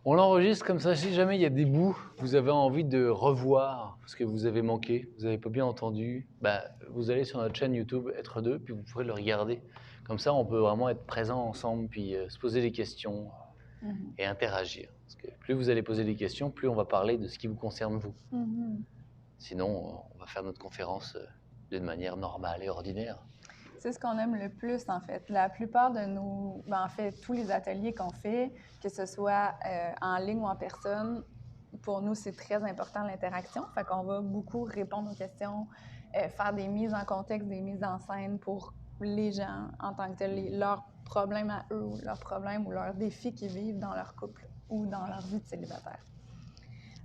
On l'enregistre comme ça, si jamais il y a des bouts que vous avez envie de revoir parce que vous avez manqué, vous n'avez pas bien entendu, bah, vous allez sur notre chaîne YouTube Être deux, puis vous pourrez le regarder. Comme ça, on peut vraiment être présent ensemble, puis se poser des questions et interagir. Parce que plus vous allez poser des questions, plus on va parler de ce qui vous concerne vous. Sinon, on va faire notre conférence d'une manière normale et ordinaire. C'est ce qu'on aime le plus, en fait. La plupart de nos... en fait, tous les ateliers qu'on fait, que ce soit en ligne ou en personne, pour nous, c'est très important l'interaction. Fait qu'on va beaucoup répondre aux questions, faire des mises en contexte, des mises en scène pour les gens en tant que tels, leurs problèmes à eux, ou leurs problèmes ou leurs défis qu'ils vivent dans leur couple ou dans leur vie de célibataire.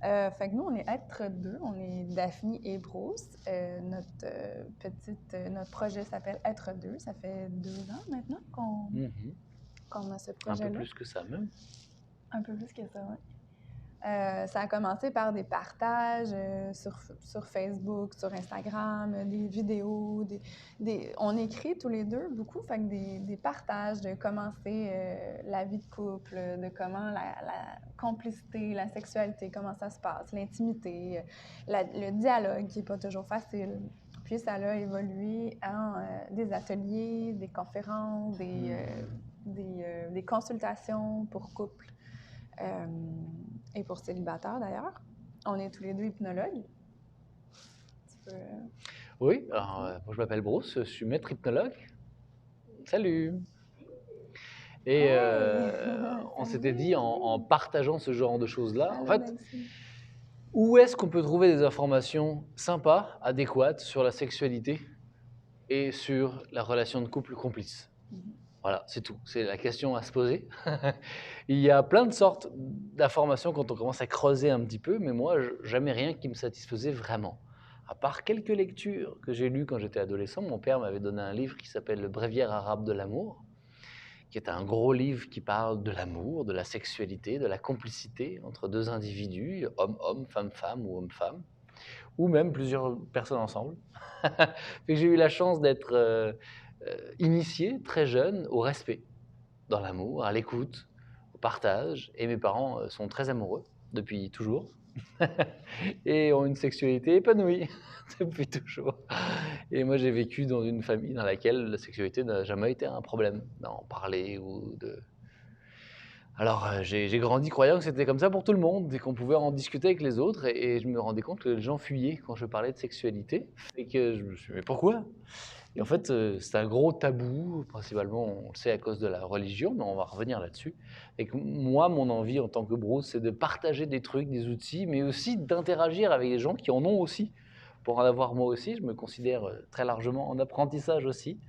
Fait que nous, on est Être deux, on est Daphne et Bruce. Notre projet s'appelle Être deux. Ça fait 2 ans maintenant qu'on a ce Un peu projet-là. plus que ça même. Un peu plus que ça, oui. Ça a commencé par des partages sur Facebook, sur Instagram, des vidéos, on écrit tous les deux beaucoup, fait que des partages de comment c'est la vie de couple, de comment la complicité, la sexualité, comment ça se passe, l'intimité, le dialogue qui n'est pas toujours facile. Puis ça a évolué en des ateliers, des conférences, des consultations pour couples. Et pour célibataire, d'ailleurs. On est tous les deux hypnologues. Tu peux... Oui, alors moi je m'appelle Bruce, je suis maître hypnologue. Salut! Et Hey! on Salut! s'était dit en partageant ce genre de choses-là, en Allô, fait, Nancy. où est-ce qu'on peut trouver des informations sympas, adéquates sur la sexualité et sur la relation de couple complice? Voilà, c'est tout. C'est la question à se poser. Il y a plein de sortes d'informations quand on commence à creuser un petit peu, mais moi, jamais rien qui me satisfaisait vraiment. À part quelques lectures que j'ai lues quand j'étais adolescent, mon père m'avait donné un livre qui s'appelle Le Bréviaire arabe de l'amour, qui est un gros livre qui parle de l'amour, de la sexualité, de la complicité entre deux individus, homme-homme, femme-femme ou homme-femme, ou même plusieurs personnes ensemble. J'ai eu la chance d'être initié très jeune au respect, dans l'amour, à l'écoute, au partage, et mes parents sont très amoureux depuis toujours et ont une sexualité épanouie depuis toujours. Et moi, j'ai vécu dans une famille dans laquelle la sexualité n'a jamais été un problème d'en parler ou de... Alors, j'ai grandi croyant que c'était comme ça pour tout le monde et qu'on pouvait en discuter avec les autres et je me rendais compte que les gens fuyaient quand je parlais de sexualité et que je me suis dit, mais pourquoi? Et en fait, c'est un gros tabou, principalement, on le sait à cause de la religion, mais on va revenir là-dessus. Et que moi, mon envie en tant que Bruce, c'est de partager des trucs, des outils, mais aussi d'interagir avec des gens qui en ont aussi. Pour en avoir moi aussi, je me considère très largement en apprentissage aussi.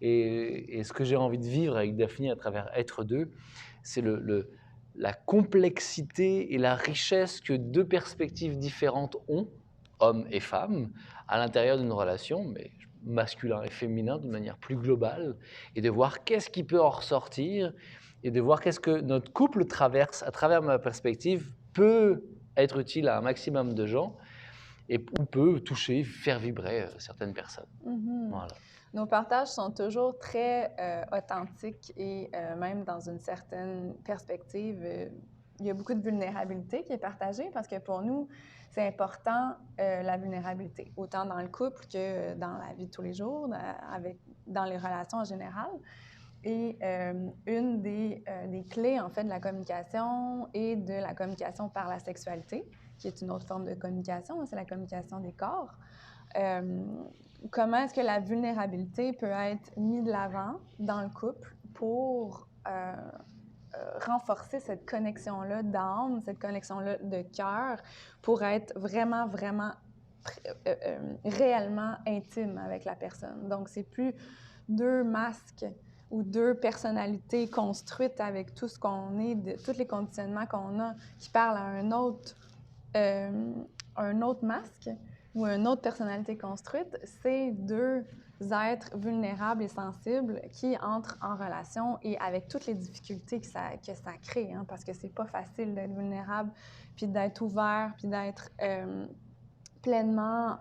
Et ce que j'ai envie de vivre avec Daphne à travers Être deux, c'est la complexité et la richesse que deux perspectives différentes ont, hommes et femmes, à l'intérieur d'une relation, mais masculin et féminin d'une manière plus globale, et de voir qu'est-ce qui peut en ressortir, et de voir qu'est-ce que notre couple traverse à travers ma perspective peut être utile à un maximum de gens, et ou peut toucher, faire vibrer certaines personnes. Voilà. Nos partages sont toujours très authentiques et même dans une certaine perspective, il y a beaucoup de vulnérabilité qui est partagée parce que pour nous, c'est important la vulnérabilité, autant dans le couple que dans la vie de tous les jours, dans les relations en général. Et une des clés, en fait, de la communication et de la communication par la sexualité, qui est une autre forme de communication, c'est la communication des corps. Comment est-ce que la vulnérabilité peut être mise de l'avant dans le couple pour renforcer cette connexion-là d'âme, cette connexion-là de cœur, pour être vraiment, vraiment réellement intime avec la personne. Donc, c'est plus deux masques ou deux personnalités construites avec tout ce qu'on est, tous les conditionnements qu'on a, qui parlent à un autre masque ou une autre personnalité construite, c'est deux êtres vulnérables et sensibles qui entrent en relation et avec toutes les difficultés que ça crée, hein, parce que c'est pas facile d'être vulnérable, puis d'être ouvert, puis d'être pleinement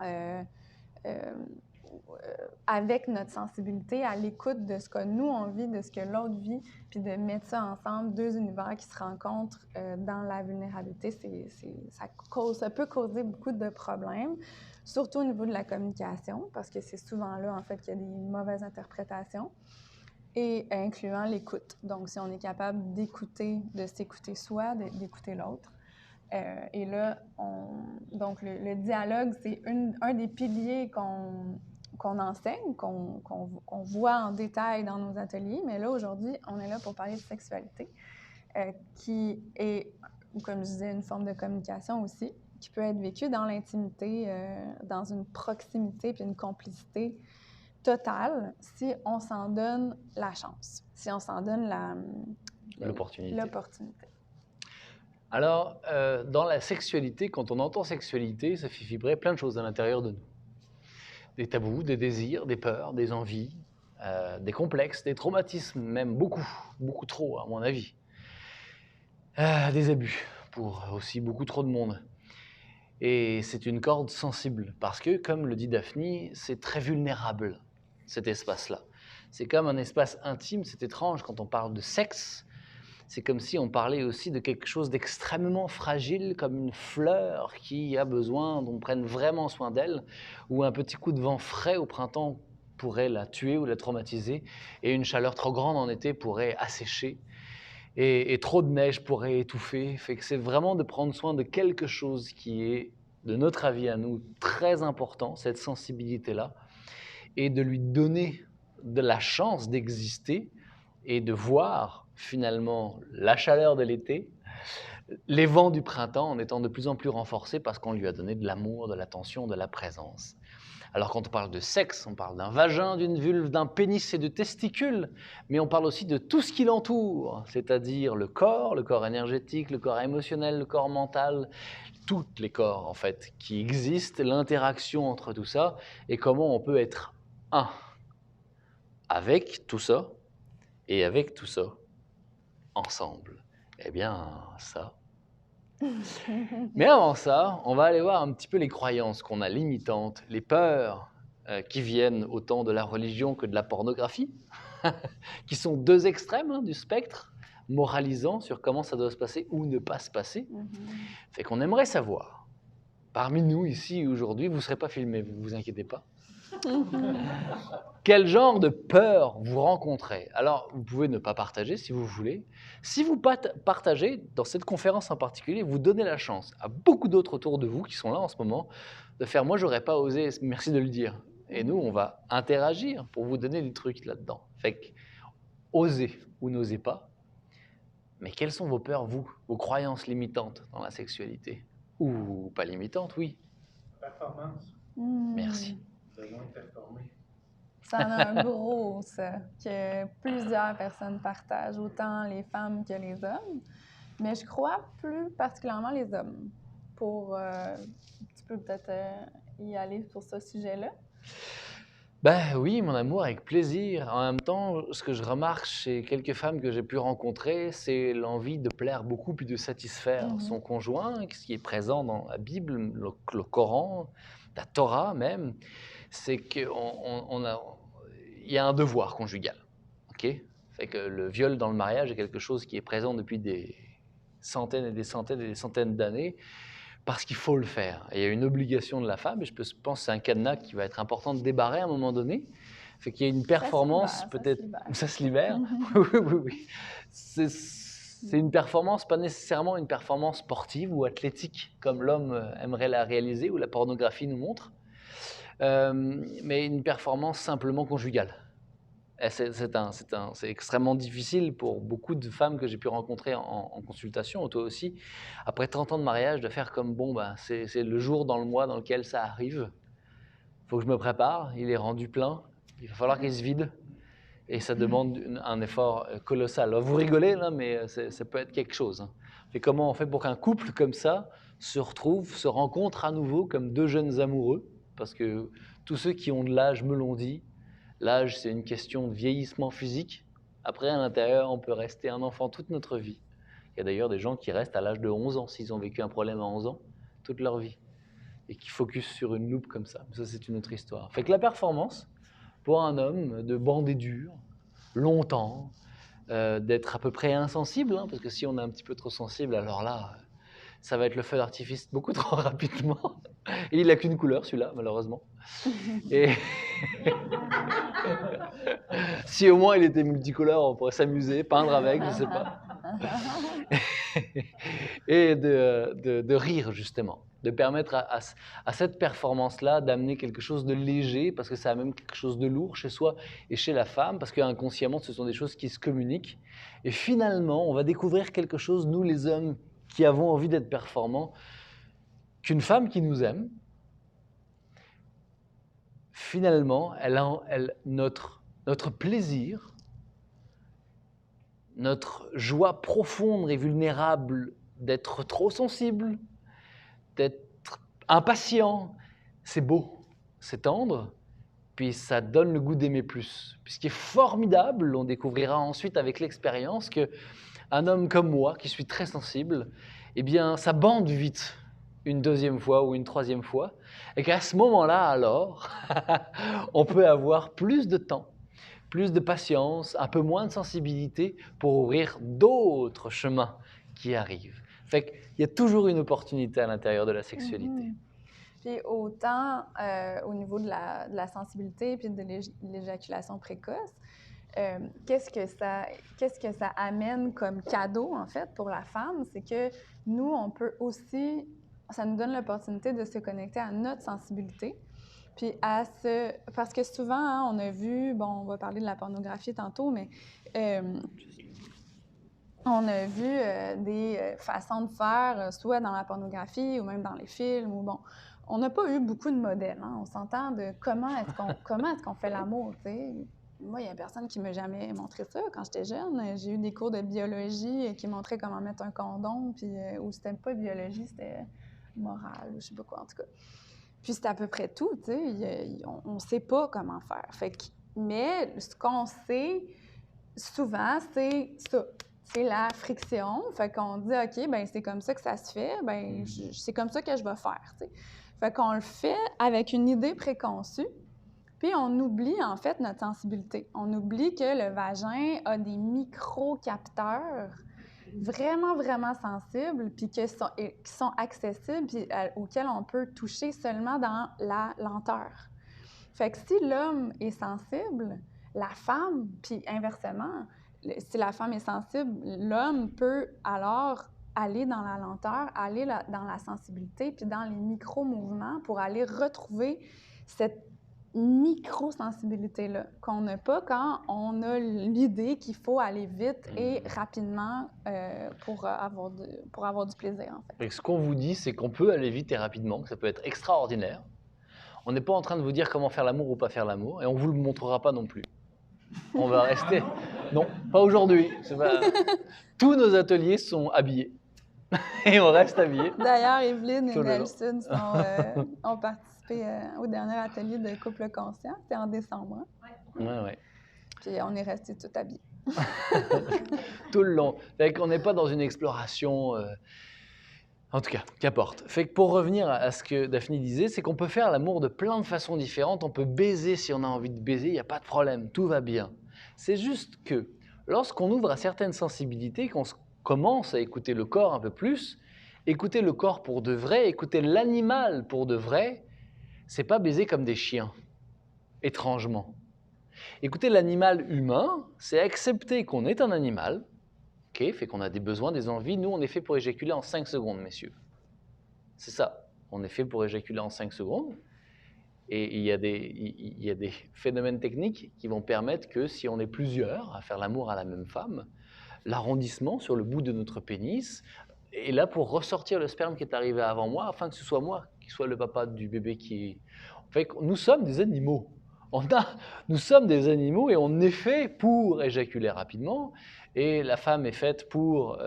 avec notre sensibilité, à l'écoute de ce que nous, on vit, de ce que l'autre vit, puis de mettre ça ensemble, deux univers qui se rencontrent dans la vulnérabilité, ça peut causer beaucoup de problèmes, surtout au niveau de la communication, parce que c'est souvent là, en fait, qu'il y a des mauvaises interprétations, et incluant l'écoute. Donc, si on est capable d'écouter, de s'écouter soi, d'écouter l'autre. Et là, donc le dialogue, c'est un des piliers qu'on enseigne, qu'on voit en détail dans nos ateliers. Mais là, aujourd'hui, on est là pour parler de sexualité, qui est, comme je disais, une forme de communication aussi, qui peut être vécue dans l'intimité, dans une proximité puis une complicité totale, si on s'en donne la chance, si on s'en donne l'opportunité. Alors, dans la sexualité, quand on entend sexualité, ça fait vibrer plein de choses à l'intérieur de nous. Des tabous, des désirs, des peurs, des envies, des complexes, des traumatismes, même beaucoup trop à mon avis. Des abus pour aussi beaucoup trop de monde. Et c'est une corde sensible parce que, comme le dit Daphne, c'est très vulnérable, cet espace-là. C'est comme un espace intime, c'est étrange quand on parle de sexe. C'est comme si on parlait aussi de quelque chose d'extrêmement fragile, comme une fleur qui a besoin qu'on prenne vraiment soin d'elle, ou un petit coup de vent frais au printemps pourrait la tuer ou la traumatiser, et une chaleur trop grande en été pourrait assécher, et trop de neige pourrait étouffer. Fait que c'est vraiment de prendre soin de quelque chose qui est, de notre avis à nous, très important, cette sensibilité-là, et de lui donner de la chance d'exister et de voir finalement la chaleur de l'été, les vents du printemps en étant de plus en plus renforcés parce qu'on lui a donné de l'amour, de l'attention, de la présence. Alors quand on parle de sexe, on parle d'un vagin, d'une vulve, d'un pénis et de testicules, mais on parle aussi de tout ce qui l'entoure, c'est-à-dire le corps énergétique, le corps émotionnel, le corps mental, tous les corps en fait qui existent, l'interaction entre tout ça et comment on peut être un avec tout ça et avec tout ça ensemble. Eh bien, ça. Mais avant ça, on va aller voir un petit peu les croyances qu'on a limitantes, les peurs qui viennent autant de la religion que de la pornographie, qui sont deux extrêmes du spectre, moralisant sur comment ça doit se passer ou ne pas se passer. Fait qu'on aimerait savoir, parmi nous ici aujourd'hui, vous ne serez pas filmés, vous ne vous inquiétez pas. Quel genre de peur vous rencontrez? Alors, vous pouvez ne pas partager si vous voulez. Si vous partagez, dans cette conférence en particulier, vous donnez la chance à beaucoup d'autres autour de vous qui sont là en ce moment de faire « moi, j'aurais pas osé, merci de le dire ». Et nous, on va interagir pour vous donner des trucs là-dedans. Fait que, osez ou n'osez pas. Mais quelles sont vos peurs, vous, vos croyances limitantes dans la sexualité? Ou pas limitantes, oui. Performance. Merci. Besoin de performer. Ça en a un gros, ça, que plusieurs personnes partagent, autant les femmes que les hommes. Mais je crois plus particulièrement les hommes. Tu peux peut-être y aller pour ce sujet-là? Ben oui, mon amour, avec plaisir. En même temps, ce que je remarque chez quelques femmes que j'ai pu rencontrer, c'est l'envie de plaire beaucoup puis de satisfaire son conjoint, ce qui est présent dans la Bible, le Coran, la Torah même. C'est qu'il y a un devoir conjugal. Okay? Fait que le viol dans le mariage est quelque chose qui est présent depuis des centaines et des centaines et des centaines d'années. Parce qu'il faut le faire. Et il y a une obligation de la femme, et je pense que c'est un cadenas qui va être important de débarrer à un moment donné. Fait qu'il y a une performance, peut-être. Ça se libère. Oui. C'est une performance, pas nécessairement une performance sportive ou athlétique, comme l'homme aimerait la réaliser, ou la pornographie nous montre, mais une performance simplement conjugale. C'est extrêmement difficile pour beaucoup de femmes que j'ai pu rencontrer en consultation, toi aussi, après 30 ans de mariage, de faire comme, c'est le jour dans le mois dans lequel ça arrive. Il faut que je me prépare, il est rendu plein, il va falloir qu'il se vide. Et ça demande un effort colossal. Vous rigolez, là, mais ça peut être quelque chose. Et comment on fait pour qu'un couple comme ça se retrouve, se rencontre à nouveau comme deux jeunes amoureux? Parce que tous ceux qui ont de l'âge me l'ont dit, l'âge, c'est une question de vieillissement physique. Après, à l'intérieur, on peut rester un enfant toute notre vie. Il y a d'ailleurs des gens qui restent à l'âge de 11 ans, s'ils ont vécu un problème à 11 ans, toute leur vie. et qui focus sur une loupe comme ça. Ça, c'est une autre histoire. Fait que la performance, pour un homme, de bander dur, longtemps, d'être à peu près insensible, hein, parce que si on est un petit peu trop sensible, alors là, ça va être le feu d'artifice beaucoup trop rapidement. Et il n'a qu'une couleur, celui-là, malheureusement. Et si au moins il était multicolore, on pourrait s'amuser, peindre avec, je ne sais pas. Et de rire, justement. De permettre à cette performance-là d'amener quelque chose de léger, parce que ça amène quelque chose de lourd chez soi et chez la femme, parce qu'inconsciemment, ce sont des choses qui se communiquent. Et finalement, on va découvrir quelque chose, nous les hommes, qui avons envie d'être performants, qu'une femme qui nous aime, finalement, notre plaisir, notre joie profonde et vulnérable d'être trop sensible, d'être impatient, c'est beau, c'est tendre, puis ça donne le goût d'aimer plus. Puis ce qui est formidable, on découvrira ensuite avec l'expérience qu'un homme comme moi, qui suis très sensible, eh bien, ça bande vite une deuxième fois ou une troisième fois, et qu'à ce moment-là, alors, on peut avoir plus de temps, plus de patience, un peu moins de sensibilité pour ouvrir d'autres chemins qui arrivent. Fait qu'il y a toujours une opportunité à l'intérieur de la sexualité. Puis autant au niveau de la sensibilité puis de l'éjaculation précoce, qu'est-ce que ça amène comme cadeau, en fait, pour la femme? C'est que nous, on peut aussi, ça nous donne l'opportunité de se connecter à notre sensibilité. Puis parce que souvent, hein, on a vu, bon, on va parler de la pornographie tantôt, mais on a vu des façons de faire, soit dans la pornographie ou même dans les films, ou bon, on n'a pas eu beaucoup de modèles, hein. On s'entend de comment est-ce qu'on fait l'amour, tu sais. Moi, il n'y a personne qui m'a jamais montré ça quand j'étais jeune. J'ai eu des cours de biologie qui montraient comment mettre un condom, puis où c'était pas biologie, c'était moral, ou je sais pas quoi, en tout cas. Puis c'est à peu près tout, tu sais. On ne sait pas comment faire. Mais ce qu'on sait souvent, c'est ça. C'est la friction. Fait qu'on dit, OK, ben c'est comme ça que ça se fait. Ben c'est comme ça que je vais faire, tu sais. Fait qu'on le fait avec une idée préconçue. Puis on oublie, en fait, notre sensibilité. On oublie que le vagin a des micro-capteurs vraiment, vraiment sensibles, puis qui sont accessibles, puis auxquels on peut toucher seulement dans la lenteur. Fait que si l'homme est sensible, la femme, puis inversement, si la femme est sensible, l'homme peut alors aller dans la lenteur, aller dans la sensibilité, puis dans les micro-mouvements pour aller retrouver cette micro-sensibilité-là qu'on n'a pas quand on a l'idée qu'il faut aller vite et rapidement pour avoir du plaisir, en fait. Et ce qu'on vous dit, c'est qu'on peut aller vite et rapidement, que ça peut être extraordinaire. On n'est pas en train de vous dire comment faire l'amour ou pas faire l'amour, et on ne vous le montrera pas non plus. On va rester... Non, pas aujourd'hui. Tous nos ateliers sont habillés. Et on reste habillés. D'ailleurs, Evelyne et Nelson ont participé au dernier atelier de couple conscient. C'était en décembre. Hein? Ouais. Puis on est restés tout habillés. Tout le long. Fait qu'on n'est pas dans une exploration... En tout cas, qu'importe. Fait que pour revenir à ce que Daphné disait, c'est qu'on peut faire l'amour de plein de façons différentes. On peut baiser si on a envie de baiser, il n'y a pas de problème, tout va bien. C'est juste que lorsqu'on ouvre à certaines sensibilités, qu'on commence à écouter le corps un peu plus, écouter le corps pour de vrai, écouter l'animal pour de vrai, c'est pas baiser comme des chiens, étrangement. Écouter l'animal humain, c'est accepter qu'on est un animal, okay, fait qu'on a des besoins, des envies. Nous, on est fait pour éjaculer en 5 secondes, messieurs. C'est ça, on est fait pour éjaculer en 5 secondes. Et il y a des phénomènes techniques qui vont permettre que si on est plusieurs à faire l'amour à la même femme, l'arrondissement sur le bout de notre pénis est là pour ressortir le sperme qui est arrivé avant moi, afin que ce soit moi qui soit le papa du bébé qui est... Fait que nous sommes des animaux. Nous sommes des animaux et on est fait pour éjaculer rapidement. Et la femme est faite pour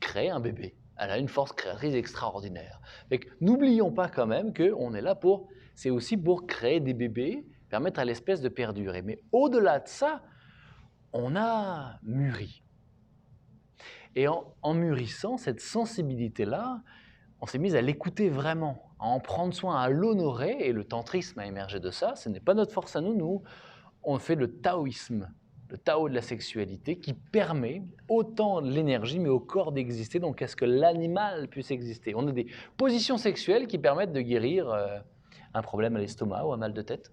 créer un bébé. Elle a une force créatrice extraordinaire. Fait que n'oublions pas quand même qu'on est là pour... C'est aussi pour créer des bébés, permettre à l'espèce de perdurer. Mais au-delà de ça, on a mûri. Et en mûrissant, cette sensibilité-là, on s'est mis à l'écouter vraiment. à en prendre soin, à l'honorer, et le tantrisme a émergé de ça, ce n'est pas notre force à nous, nous, on fait le taoïsme, le Tao de la sexualité, qui permet autant l'énergie, mais au corps d'exister, donc à ce que l'animal puisse exister. On a des positions sexuelles qui permettent de guérir un problème à l'estomac ou un mal de tête.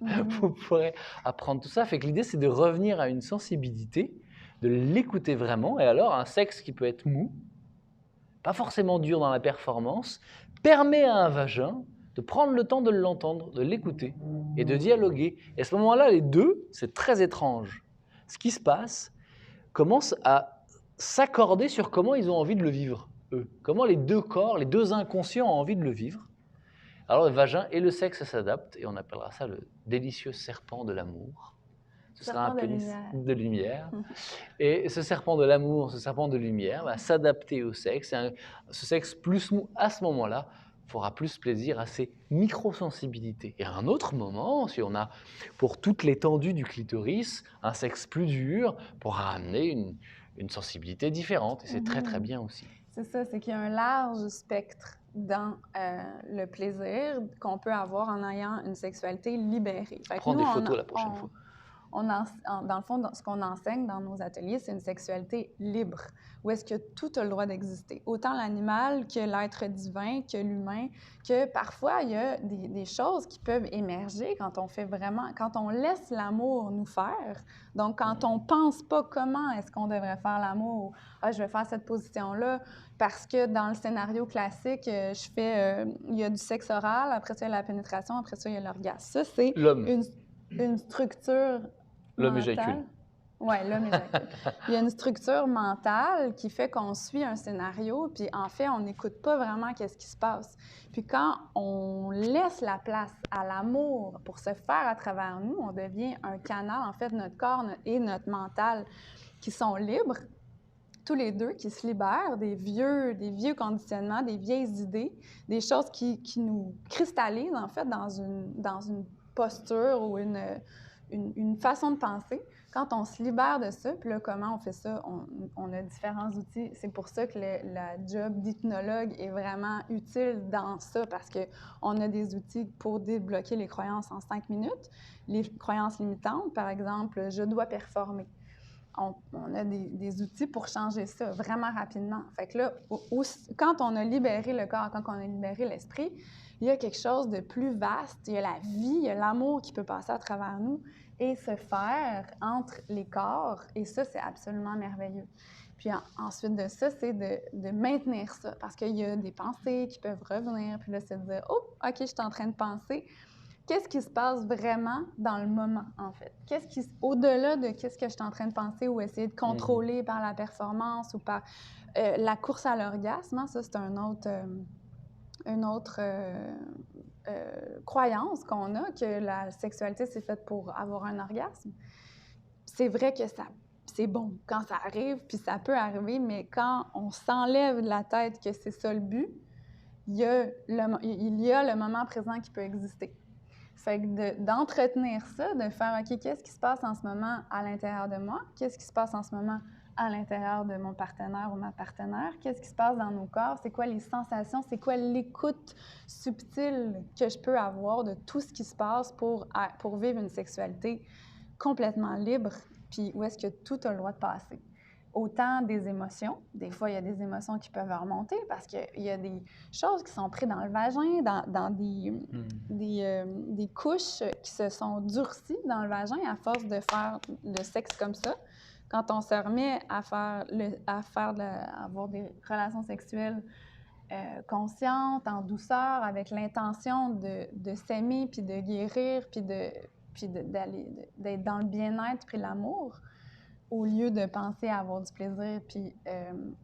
Vous pourrez apprendre tout ça. Fait que l'idée, c'est de revenir à une sensibilité, de l'écouter vraiment, et alors un sexe qui peut être mou, pas forcément dur dans la performance, permet à un vagin de prendre le temps de l'entendre, de l'écouter et de dialoguer. Et à ce moment-là, les deux, c'est très étrange. Ce qui se passe commence à s'accorder sur comment ils ont envie de le vivre, eux. Comment les deux corps, les deux inconscients ont envie de le vivre. Alors le vagin et le sexe s'adaptent et on appellera ça le délicieux serpent de l'amour. Ce sera un pénis de lumière. Et ce serpent de l'amour, ce serpent de lumière va s'adapter au sexe. Et ce sexe plus mou, à ce moment-là, fera plus plaisir à ses microsensibilités. Et à un autre moment, si on a pour toute l'étendue du clitoris un sexe plus dur, pourra amener une sensibilité différente. Et c'est très très bien aussi. C'est ça, c'est qu'il y a un large spectre dans le plaisir qu'on peut avoir en ayant une sexualité libérée. Prends des photos la prochaine fois. Dans le fond, ce qu'on enseigne dans nos ateliers, c'est une sexualité libre, où est-ce que tout a le droit d'exister. Autant l'animal que l'être divin, que l'humain, que parfois, il y a des choses qui peuvent émerger quand on fait vraiment, quand on laisse l'amour nous faire. Donc, quand on pense pas comment est-ce qu'on devrait faire l'amour, ah, je vais faire cette position-là, parce que dans le scénario classique, il y a du sexe oral, après ça, il y a la pénétration, après ça, il y a l'orgasme. Ça, c'est une structure L'homme mentale. éjacule. Oui, l'homme éjacule. Il y a une structure mentale qui fait qu'on suit un scénario, puis en fait, on n'écoute pas vraiment qu'est-ce qui se passe. Puis quand on laisse la place à l'amour pour se faire à travers nous, on devient un canal, en fait, notre corps et notre mental qui sont libres, tous les deux, qui se libèrent des vieux conditionnements, des vieilles idées, des choses qui nous cristallisent, en fait, dans une posture ou une façon de penser. Quand on se libère de ça, puis là, comment on fait ça? On a différents outils. C'est pour ça que la job d'hypnologue est vraiment utile dans ça, parce qu'on a des outils pour débloquer les croyances en 5 minutes. Les croyances limitantes, par exemple, je dois performer. On a des outils pour changer ça vraiment rapidement. Fait que là, quand on a libéré le corps, quand on a libéré l'esprit, il y a quelque chose de plus vaste. Il y a la vie, il y a l'amour qui peut passer à travers nous et se faire entre les corps. Et ça, c'est absolument merveilleux. Puis ensuite de ça, c'est de maintenir ça, parce qu'il y a des pensées qui peuvent revenir. Puis là, c'est de dire, oh, OK, je suis en train de penser. Qu'est-ce qui se passe vraiment dans le moment, en fait? Au-delà de qu'est-ce que je suis en train de penser ou essayer de contrôler par la performance ou par la course à l'orgasme, hein, ça, c'est une autre croyance qu'on a, que la sexualité, c'est faite pour avoir un orgasme. C'est vrai que c'est bon quand ça arrive, puis ça peut arriver, mais quand on s'enlève de la tête que c'est ça le but, il y a le moment présent qui peut exister. Fait que d'entretenir ça, de faire, OK, qu'est-ce qui se passe en ce moment à l'intérieur de moi? Qu'est-ce qui se passe en ce moment à l'intérieur de mon partenaire ou ma partenaire? Qu'est-ce qui se passe dans nos corps? C'est quoi les sensations? C'est quoi l'écoute subtile que je peux avoir de tout ce qui se passe pour vivre une sexualité complètement libre, puis où est-ce que tout a le droit de passer? Autant des émotions. Des fois, il y a des émotions qui peuvent remonter parce qu'il y a des choses qui sont prises dans le vagin, dans des couches qui se sont durcies dans le vagin à force de faire le sexe comme ça. Quand on se remet à avoir des relations sexuelles conscientes, en douceur, avec l'intention de s'aimer, puis de guérir, puis d'être dans le bien-être, puis l'amour, au lieu de penser à avoir du plaisir puis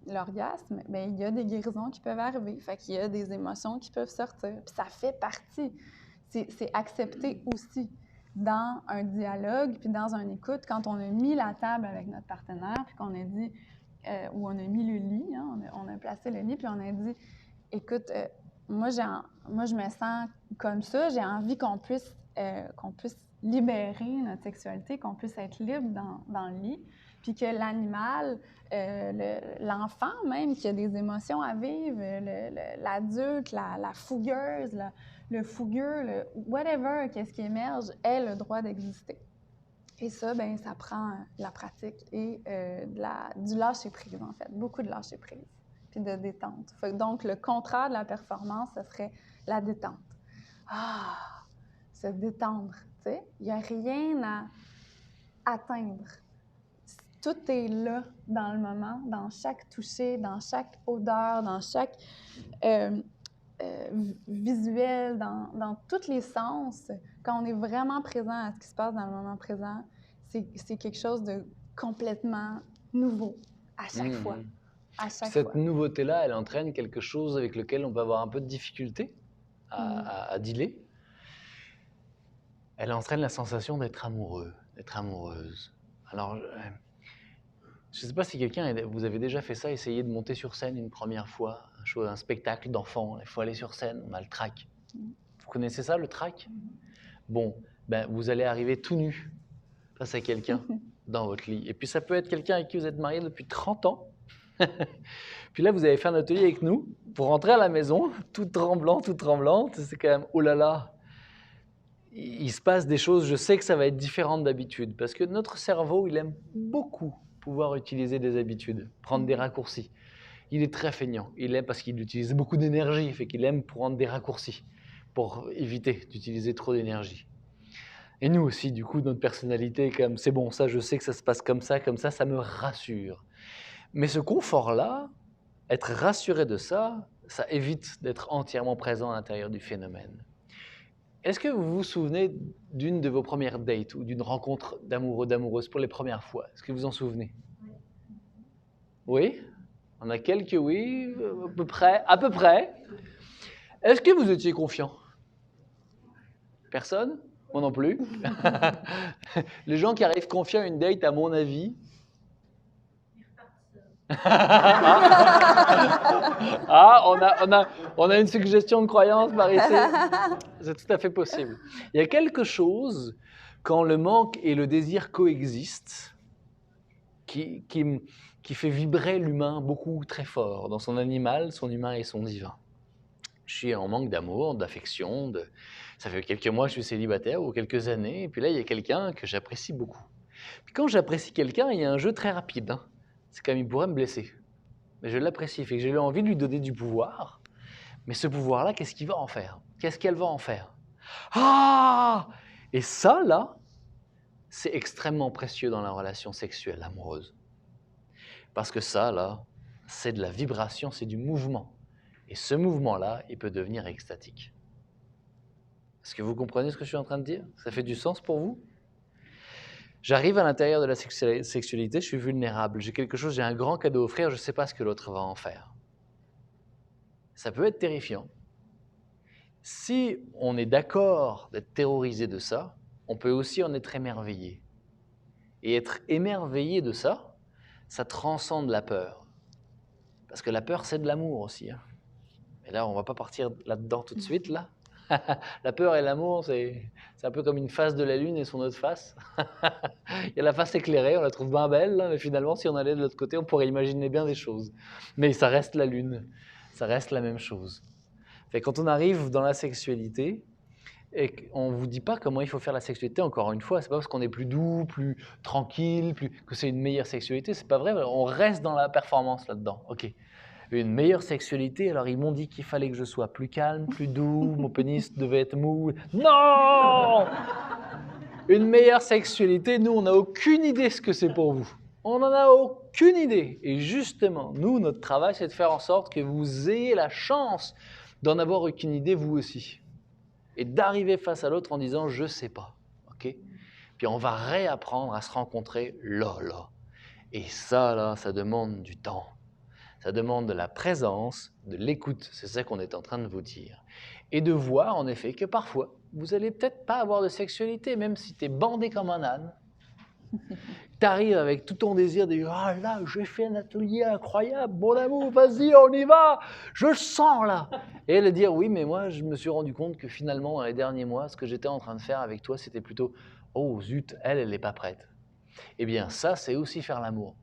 l'orgasme, bien, il y a des guérisons qui peuvent arriver. Fait qu'il y a des émotions qui peuvent sortir. Puis ça fait partie. C'est accepté aussi dans un dialogue puis dans une écoute. Quand on a mis la table avec notre partenaire puis qu'on a dit, ou on a mis le lit, hein, on a placé le lit puis on a dit, écoute, moi, je me sens comme ça. J'ai envie qu'on puisse libérer notre sexualité, qu'on puisse être libre dans le lit. puis que l'animal, l'enfant même qui a des émotions à vivre, l'adulte, la fougueuse, le fougueux, whatever, qu'est-ce qui émerge, ait le droit d'exister. Et ça, bien, ça prend de la pratique et du lâcher-prise, en fait, beaucoup de lâcher-prise, puis de détente. Donc, le contraire de la performance, ce serait la détente. Ah! Se détendre, tu sais. Il n'y a rien à atteindre. Tout est là, dans le moment, dans chaque toucher, dans chaque odeur, dans chaque visuel, dans tous les sens. Quand on est vraiment présent à ce qui se passe dans le moment présent, c'est quelque chose de complètement nouveau à chaque fois. À chaque Cette fois. nouveauté-là, elle entraîne quelque chose avec lequel on peut avoir un peu de difficulté à dealer. Elle entraîne la sensation d'être amoureux, d'être amoureuse. Alors, je ne sais pas si vous avez déjà fait ça, essayer de monter sur scène une première fois, un spectacle d'enfant, il faut aller sur scène, on a le trac. Vous connaissez ça, le trac? Bon, ben, vous allez arriver tout nu face à quelqu'un dans votre lit. Et puis ça peut être quelqu'un avec qui vous êtes marié depuis 30 ans. Puis là, vous avez fait un atelier avec nous pour rentrer à la maison, toute tremblante. C'est quand même, oh là là, il se passe des choses, je sais que ça va être différent d'habitude, parce que notre cerveau, il aime beaucoup pouvoir utiliser des habitudes, prendre des raccourcis. Il est très feignant, il aime parce qu'il utilise beaucoup d'énergie, fait qu'il aime prendre des raccourcis pour éviter d'utiliser trop d'énergie. Et nous aussi, du coup, notre personnalité, comme c'est bon, ça, je sais que ça se passe comme ça, ça me rassure. Mais ce confort-là, être rassuré de ça, ça évite d'être entièrement présent à l'intérieur du phénomène. Est-ce que vous vous souvenez d'une de vos premières dates ou d'une rencontre d'amoureux, d'amoureuse pour les premières fois? Est-ce que vous en souvenez? Oui? On a quelques oui, à peu près. Est-ce que vous étiez confiant? Personne? Moi non plus. Les gens qui arrivent confiants à une date, à mon avis... on a une suggestion de croyance par ici. C'est tout à fait possible. Il y a quelque chose, quand le manque et le désir coexistent, qui fait vibrer l'humain beaucoup très fort dans son animal, son humain et son divin. Je suis en manque d'amour, d'affection, ça fait quelques mois que je suis célibataire ou quelques années, et puis là il y a quelqu'un que j'apprécie beaucoup. Puis quand j'apprécie quelqu'un, il y a un jeu très rapide. C'est comme il pourrait me blesser. Mais je l'apprécie, fait que j'ai envie de lui donner du pouvoir. Mais ce pouvoir-là, qu'est-ce qu'il va en faire? Qu'est-ce qu'elle va en faire? Ah! Et ça, là, c'est extrêmement précieux dans la relation sexuelle amoureuse. Parce que ça, là, c'est de la vibration, c'est du mouvement. Et ce mouvement-là, il peut devenir extatique. Est-ce que vous comprenez ce que je suis en train de dire? Ça fait du sens pour vous? J'arrive à l'intérieur de la sexualité, je suis vulnérable, j'ai quelque chose, j'ai un grand cadeau à offrir, je ne sais pas ce que l'autre va en faire. Ça peut être terrifiant. Si on est d'accord d'être terrorisé de ça, on peut aussi en être émerveillé. Et être émerveillé de ça, ça transcende la peur. Parce que la peur, c'est de l'amour aussi. Et là, on ne va pas partir là-dedans tout de suite, là. La peur et l'amour, c'est un peu comme une face de la lune et son autre face. Il y a la face éclairée, on la trouve bien belle, là, mais finalement, si on allait de l'autre côté, on pourrait imaginer bien des choses. Mais ça reste la lune, ça reste la même chose. Fait que quand on arrive dans la sexualité, et qu'on ne vous dit pas comment il faut faire la sexualité, encore une fois, c'est pas parce qu'on est plus doux, plus tranquille, que c'est une meilleure sexualité, c'est pas vrai, on reste dans la performance là-dedans. Ok. Une meilleure sexualité, alors ils m'ont dit qu'il fallait que je sois plus calme, plus doux, mon pénis devait être mou. Non! Une meilleure sexualité, nous, on n'a aucune idée ce que c'est pour vous. On n'en a aucune idée. Et justement, nous, notre travail, c'est de faire en sorte que vous ayez la chance d'en avoir aucune idée, vous aussi. Et d'arriver face à l'autre en disant « je sais pas ». Okay? Puis on va réapprendre à se rencontrer là. Et ça, là, ça demande du temps. Ça demande de la présence, de l'écoute, c'est ça qu'on est en train de vous dire. Et de voir en effet que parfois, vous n'allez peut-être pas avoir de sexualité, même si tu es bandé comme un âne. Tu arrives avec tout ton désir de dire « ah là, j'ai fait un atelier incroyable, mon amour, vas-y, on y va, je le sens là !» Et elle dire « oui, mais moi, je me suis rendu compte que finalement, dans les derniers mois, ce que j'étais en train de faire avec toi, c'était plutôt « oh zut, elle n'est pas prête ». Eh bien, ça, c'est aussi faire l'amour.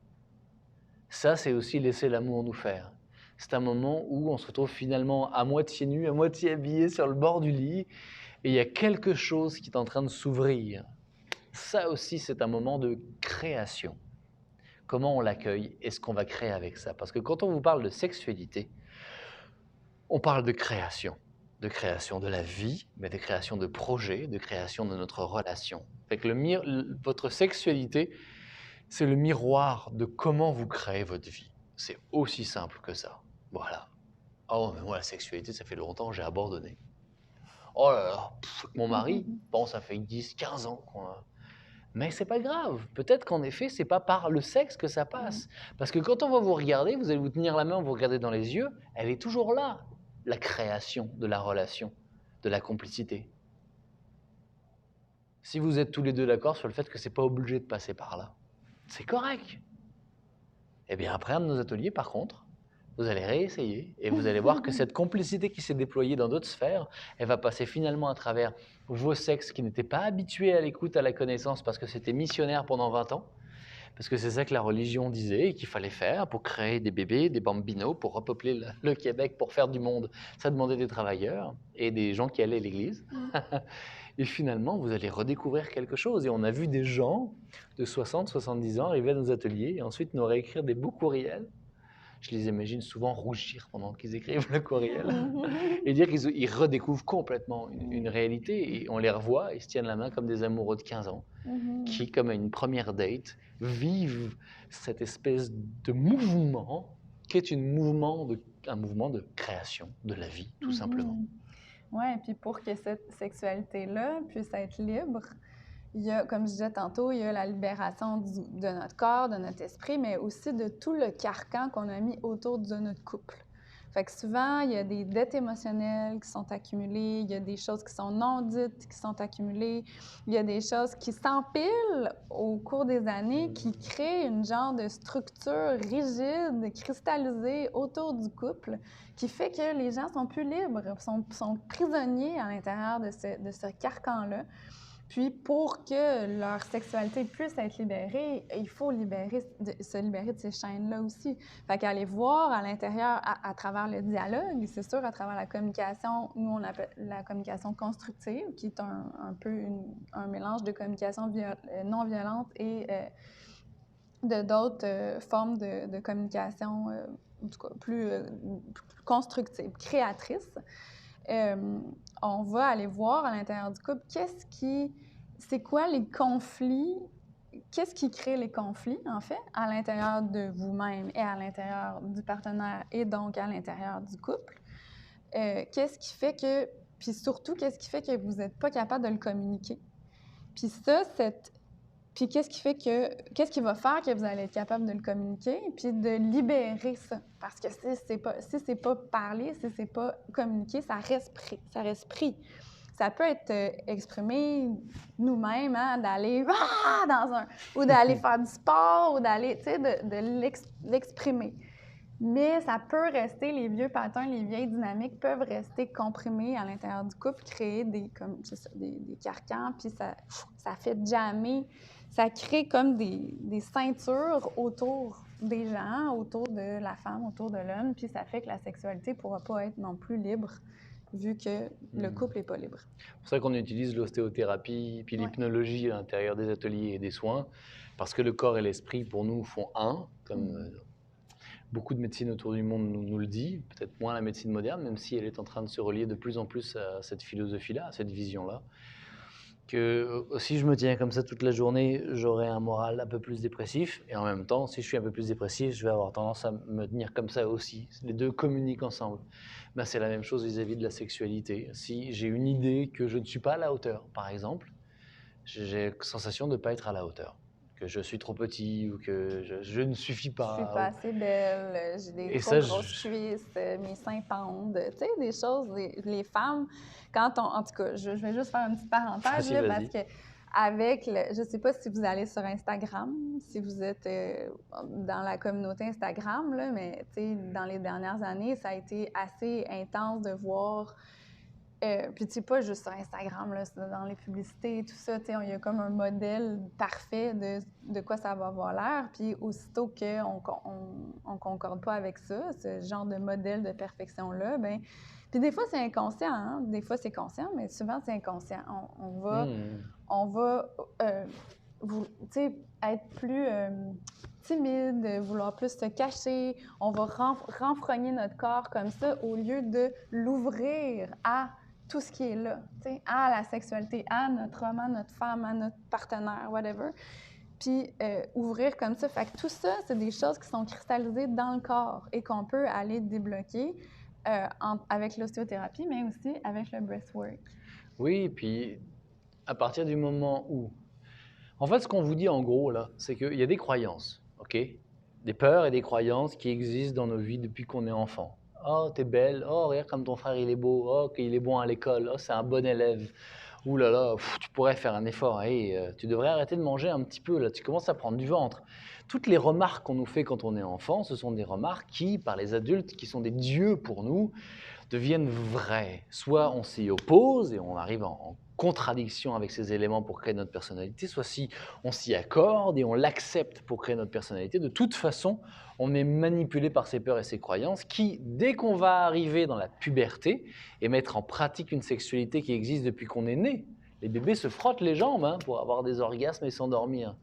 Ça, c'est aussi laisser l'amour nous faire. C'est un moment où on se retrouve finalement à moitié nu, à moitié habillé sur le bord du lit, et il y a quelque chose qui est en train de s'ouvrir. Ça aussi, c'est un moment de création. Comment on l'accueille et ce qu'on va créer avec ça. Parce que quand on vous parle de sexualité, on parle de création de la vie, mais de création de projets, de création de notre relation. Fait que votre sexualité, c'est le miroir de comment vous créez votre vie. C'est aussi simple que ça. Voilà. Oh, mais moi, la sexualité, ça fait longtemps, j'ai abandonné. Oh là là, mon mari, bon, ça fait 10, 15 ans qu'on a... Mais c'est pas grave. Peut-être qu'en effet, c'est pas par le sexe que ça passe. Parce que quand on va vous regarder, vous allez vous tenir la main, vous regarder dans les yeux, elle est toujours là, la création de la relation, de la complicité. Si vous êtes tous les deux d'accord sur le fait que c'est pas obligé de passer par là, c'est correct. Eh bien, après un de nos ateliers, par contre, vous allez réessayer et vous allez voir que cette complicité qui s'est déployée dans d'autres sphères, elle va passer finalement à travers vos sexes qui n'étaient pas habitués à l'écoute, à la connaissance, parce que c'était missionnaire pendant 20 ans, parce que c'est ça que la religion disait et qu'il fallait faire pour créer des bébés, des bambinos, pour repeupler le Québec, pour faire du monde. Ça demandait des travailleurs et des gens qui allaient à l'église. Et finalement, vous allez redécouvrir quelque chose. Et on a vu des gens de 60, 70 ans arriver à nos ateliers et ensuite nous réécrire des beaux courriels. Je les imagine souvent rougir pendant qu'ils écrivent le courriel et dire qu'ils redécouvrent complètement une réalité et on les revoit et se tiennent la main comme des amoureux de 15 ans qui, comme à une première date, vivent cette espèce de mouvement qui est un mouvement de création de la vie, tout simplement. Oui, et puis pour que cette sexualité-là puisse être libre, il y a, comme je disais tantôt, il y a la libération de notre corps, de notre esprit, mais aussi de tout le carcan qu'on a mis autour de notre couple. Fait que souvent, il y a des dettes émotionnelles qui sont accumulées, il y a des choses qui sont non dites qui sont accumulées, il y a des choses qui s'empilent au cours des années qui créent une genre de structure rigide, cristallisée autour du couple, qui fait que les gens sont plus libres, sont prisonniers à l'intérieur de ce carcan-là. Puis, pour que leur sexualité puisse être libérée, il faut se libérer de ces chaînes-là aussi. Fait qu'aller voir à l'intérieur, à travers le dialogue, c'est sûr, à travers la communication, nous, on appelle la communication constructive, qui est un peu un mélange de communication non violente et de d'autres formes de communication, en tout cas, plus constructive, créatrice. On va aller voir à l'intérieur du couple c'est quoi les conflits, qu'est-ce qui crée les conflits, en fait, à l'intérieur de vous-même et à l'intérieur du partenaire et donc à l'intérieur du couple. Qu'est-ce qui fait que, puis surtout, qu'est-ce qui fait que vous n'êtes pas capable de le communiquer? Puis ça, puis qu'est-ce qui va faire que vous allez être capable de le communiquer, puis de libérer ça? Parce que si c'est pas parlé, si c'est pas communiqué, ça reste pris. Ça peut être exprimé nous-mêmes, hein, d'aller ou d'aller faire du sport, ou d'aller, tu sais, de l'exprimer. Mais ça peut rester, les vieux patterns, les vieilles dynamiques peuvent rester comprimés à l'intérieur du couple, créer des carcans, puis ça fait jammer, ça crée comme des ceintures autour des gens, autour de la femme, autour de l'homme, puis ça fait que la sexualité ne pourra pas être non plus libre, vu que le couple n'est pas libre. C'est pour ça qu'on utilise l'ostéothérapie puis l'hypnologie à l'intérieur des ateliers et des soins, parce que le corps et l'esprit, pour nous, font un, comme beaucoup de médecine autour du monde nous le dit, peut-être moins la médecine moderne, même si elle est en train de se relier de plus en plus à cette philosophie-là, à cette vision-là. Que si je me tiens comme ça toute la journée, j'aurai un moral un peu plus dépressif. Et en même temps, si je suis un peu plus dépressif, je vais avoir tendance à me tenir comme ça aussi. Les deux communiquent ensemble. Ben, c'est la même chose vis-à-vis de la sexualité. Si j'ai une idée que je ne suis pas à la hauteur, par exemple, j'ai la sensation de ne pas être à la hauteur. Que je suis trop petit ou que je ne suffis pas. Je suis pas assez belle, j'ai des trop grosses cuisses, mes seins pendent. Tu sais, des choses, les femmes, en tout cas, je vais juste faire une petite parenthèse, là, parce que je sais pas si vous allez sur Instagram, si vous êtes dans la communauté Instagram, là, mais tu sais, dans les dernières années, ça a été assez intense de voir Puis, tu sais, pas juste sur Instagram, là, c'est dans les publicités et tout ça, tu sais, il y a comme un modèle parfait de quoi ça va avoir l'air. Puis, aussitôt qu'on concorde pas avec ça, ce genre de modèle de perfection-là, bien, puis des fois, c'est inconscient, hein? Des fois, c'est conscient, mais souvent, c'est inconscient. On va tu sais, être plus timide, vouloir plus se cacher. On va renfrogner notre corps comme ça au lieu de l'ouvrir à tout ce qui est là, tu sais, à la sexualité, à notre homme, à notre femme, à notre partenaire, whatever. Puis ouvrir comme ça. Fait que tout ça, c'est des choses qui sont cristallisées dans le corps et qu'on peut aller débloquer avec l'ostéothérapie, mais aussi avec le breathwork. Oui, puis à partir du moment où... En fait, ce qu'on vous dit en gros, là, c'est qu'il y a des croyances, OK? Des peurs et des croyances qui existent dans nos vies depuis qu'on est enfant. Oh, t'es belle. Oh, regarde comme ton frère, il est beau. Oh, qu'il est bon à l'école. Oh, c'est un bon élève. Ouh là là, tu pourrais faire un effort. Hey, tu devrais arrêter de manger un petit peu, là. Tu commences à prendre du ventre. Toutes les remarques qu'on nous fait quand on est enfant, ce sont des remarques qui, par les adultes, qui sont des dieux pour nous, deviennent vraies. Soit on s'y oppose et on arrive en contradiction avec ces éléments pour créer notre personnalité, soit si on s'y accorde et on l'accepte pour créer notre personnalité. De toute façon, on est manipulé par ces peurs et ces croyances qui, dès qu'on va arriver dans la puberté et mettre en pratique une sexualité qui existe depuis qu'on est né, les bébés se frottent les jambes pour avoir des orgasmes et s'endormir.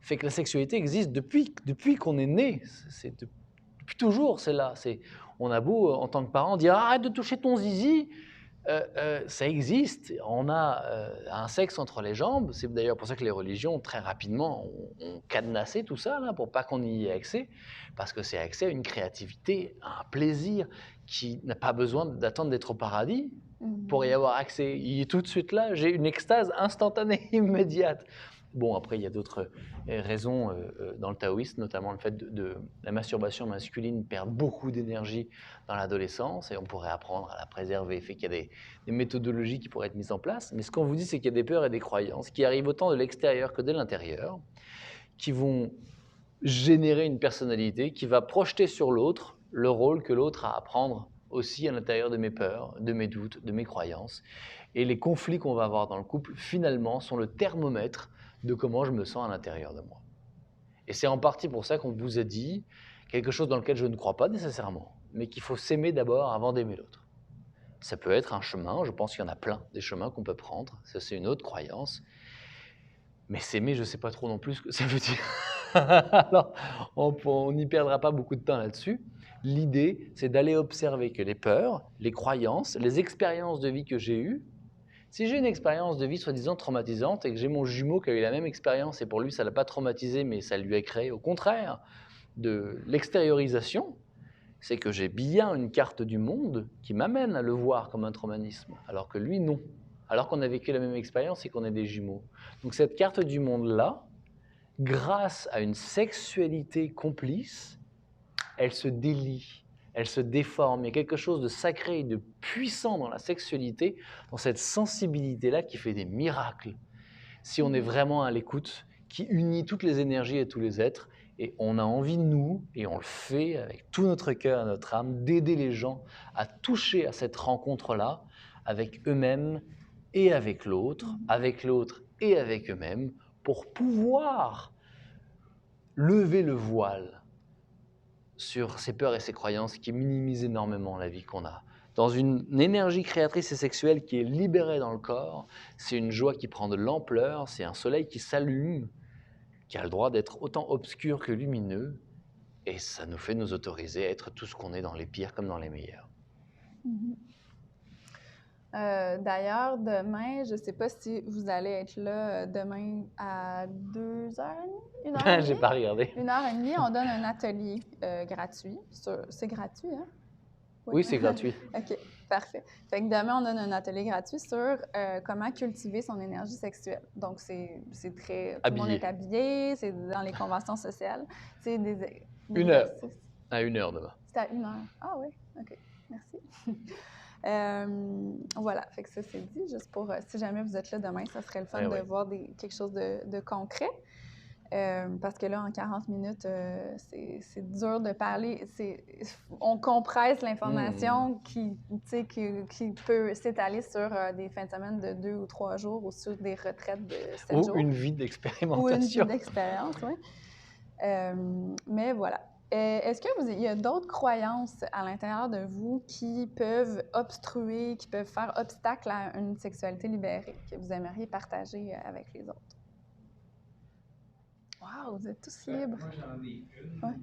Fait que la sexualité existe depuis qu'on est né. C'est depuis toujours, c'est là. On a beau, en tant que parent, dire « arrête de toucher ton zizi », ça existe. On a un sexe entre les jambes. C'est d'ailleurs pour ça que les religions, très rapidement, ont cadenassé tout ça, là, pour pas qu'on y ait accès, parce que c'est accès à une créativité, à un plaisir qui n'a pas besoin d'attendre d'être au paradis pour y avoir accès. Il est tout de suite là, j'ai une extase instantanée, immédiate. Bon, après, il y a d'autres raisons dans le taoïsme, notamment le fait de la masturbation masculine perd beaucoup d'énergie dans l'adolescence et on pourrait apprendre à la préserver. Fait qu'il y a des méthodologies qui pourraient être mises en place. Mais ce qu'on vous dit, c'est qu'il y a des peurs et des croyances qui arrivent autant de l'extérieur que de l'intérieur, qui vont générer une personnalité qui va projeter sur l'autre le rôle que l'autre a à prendre aussi à l'intérieur de mes peurs, de mes doutes, de mes croyances. Et les conflits qu'on va avoir dans le couple, finalement, sont le thermomètre de comment je me sens à l'intérieur de moi. Et c'est en partie pour ça qu'on vous a dit quelque chose dans lequel je ne crois pas nécessairement, mais qu'il faut s'aimer d'abord avant d'aimer l'autre. Ça peut être un chemin, je pense qu'il y en a plein, des chemins qu'on peut prendre, ça c'est une autre croyance. Mais s'aimer, je ne sais pas trop non plus ce que ça veut dire. Alors, on n'y perdra pas beaucoup de temps là-dessus. L'idée, c'est d'aller observer que les peurs, les croyances, les expériences de vie que j'ai eues, si j'ai une expérience de vie soi-disant traumatisante et que j'ai mon jumeau qui a eu la même expérience et pour lui ça ne l'a pas traumatisé mais ça lui a créé au contraire de l'extériorisation, c'est que j'ai bien une carte du monde qui m'amène à le voir comme un traumatisme, alors que lui non, alors qu'on a vécu la même expérience et qu'on est des jumeaux. Donc cette carte du monde-là, grâce à une sexualité complice, elle se délie. Elle se déforme. Il y a quelque chose de sacré et de puissant dans la sexualité, dans cette sensibilité-là qui fait des miracles. Si on est vraiment à l'écoute, qui unit toutes les énergies et tous les êtres, et on a envie de nous, et on le fait avec tout notre cœur et notre âme, d'aider les gens à toucher à cette rencontre-là, avec eux-mêmes et avec l'autre et avec eux-mêmes, pour pouvoir lever le voile sur ces peurs et ces croyances qui minimisent énormément la vie qu'on a. Dans une énergie créatrice et sexuelle qui est libérée dans le corps, c'est une joie qui prend de l'ampleur, c'est un soleil qui s'allume, qui a le droit d'être autant obscur que lumineux, et ça nous fait nous autoriser à être tout ce qu'on est dans les pires comme dans les meilleurs. D'ailleurs, demain, je ne sais pas si vous allez être là demain à 2h30, 1h30. J'ai pas regardé. 1h30, on donne un atelier gratuit. C'est gratuit, hein? Oui, c'est gratuit. OK, parfait. Fait que demain, on donne un atelier gratuit sur comment cultiver son énergie sexuelle. Donc, c'est très... Tout le monde est habillé, c'est dans les conventions sociales. C'est des 1 heure. À 1 heure demain. C'est à 1 heure. Ah oui, OK, merci. Voilà, fait que ça c'est dit, juste pour si jamais vous êtes là demain, ça serait le fun de voir quelque chose de concret. Parce que là, en 40 minutes, c'est dur de parler. On compresse l'information qui peut s'étaler sur des fins de semaine de 2 ou 3 jours ou sur des retraites de 7 Ou jours. une vie Ou une vie d'expérimentation. d'expérience, oui. Mais voilà. Est-ce qu'il y a d'autres croyances à l'intérieur de vous qui peuvent obstruer, qui peuvent faire obstacle à une sexualité libérée que vous aimeriez partager avec les autres? Wow, vous êtes tous libres. Moi, j'en ai une. Ouais.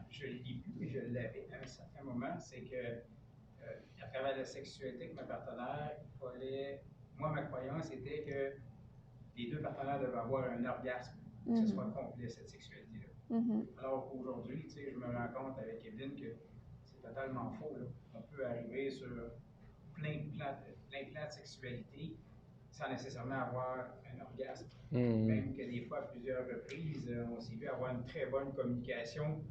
Je ne l'ai plus, mais je l'avais à un certain moment. C'est que, à travers la sexualité avec ma partenaire, il fallait. Moi, ma croyance était que les deux partenaires devaient avoir un orgasme, que ce soit complet, cette sexualité-là. Alors qu'aujourd'hui, tu sais, je me rends compte avec Evelyne que c'est totalement faux, là. On peut arriver sur plein de plans de sexualité sans nécessairement avoir un orgasme. Même que des fois, à plusieurs reprises, on s'est vu avoir une très bonne communication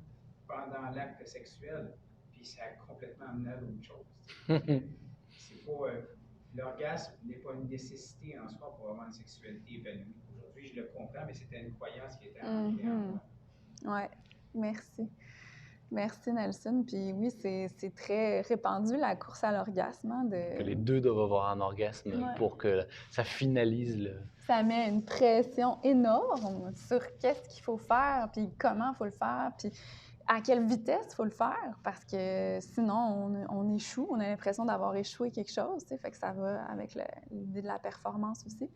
pendant l'acte sexuel, puis ça a complètement amené à d'autres choses. C'est pas, l'orgasme n'est pas une nécessité en soi pour avoir une sexualité épanouie. Aujourd'hui, je le comprends, mais c'était une croyance qui était ancrée en moi. Oui, merci. Merci, Nelson. Puis oui, c'est très répandu, la course à l'orgasme. Hein, Que les deux doivent avoir un orgasme pour que ça finalise le... Ça met une pression énorme sur qu'est-ce qu'il faut faire, puis comment il faut le faire, puis à quelle vitesse il faut le faire, parce que sinon, on échoue. On a l'impression d'avoir échoué quelque chose, tu sais, fait que ça va avec l'idée de la performance aussi.